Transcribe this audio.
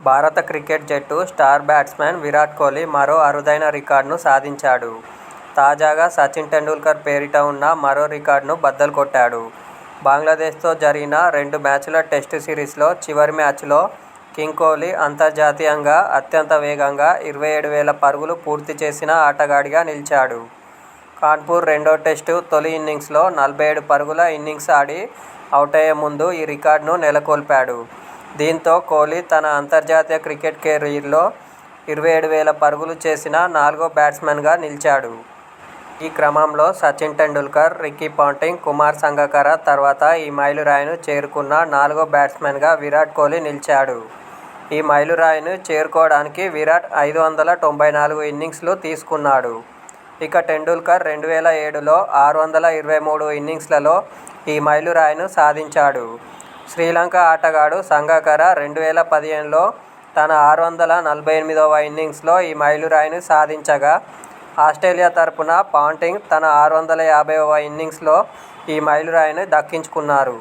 భారత క్రికెట్ జట్టు star batsman Virat Kohli మరో అరుదైన రికార్డును సాధించాడు. తాజాగా సచిన్ టెండూల్కర్ పేరిట ఉన్న మరో రికార్డును బద్దలు కొట్టాడు. బంగ్లాదేశ్తో జరిగిన 2 మ్యాచ్ల టెస్టు సిరీస్లో చివరి మ్యాచ్లో కింగ్ కోహ్లీ అంతర్జాతీయంగా అత్యంత వేగంగా 27,000 పరుగులు పూర్తి చేసిన ఆటగాడిగా నిలిచాడు. కాన్పూర్ రెండో టెస్టు తొలి ఇన్నింగ్స్లో 47 పరుగుల ఇన్నింగ్స్ ఆడి అవుటయ్యే ముందు ఈ రికార్డును నెలకొల్పాడు. దీంతో కోహ్లీ తన అంతర్జాతీయ క్రికెట్ కెరీర్లో 27,000 పరుగులు చేసిన 4వ బ్యాట్స్మన్గా నిలిచాడు. ఈ క్రమంలో సచిన్ టెండూల్కర్, రికీ పాంటింగ్, కుమార్ సంగకారా తర్వాత ఈ మైలురాయిని చేరుకున్న 4వ బ్యాట్స్మన్గా విరాట్ కోహ్లీ నిలిచాడు. ఈ మైలురాయిని చేరుకోవడానికి విరాట్ 594 ఇన్నింగ్స్లు తీసుకున్నాడు. ఇక టెండూల్కర్ 2007లో 623 ఇన్నింగ్స్లలో ఈ మైలురాయిని సాధించాడు. శ్రీలంక ఆటగాడు సంగకారా 2015లో తన 648వ ఇన్నింగ్స్లో ఈ మైలురాయిని సాధించగా, ఆస్ట్రేలియా తరపున పాంటింగ్ తన 650వ ఇన్నింగ్స్లో ఈ మైలురాయిని దక్కించుకున్నారు.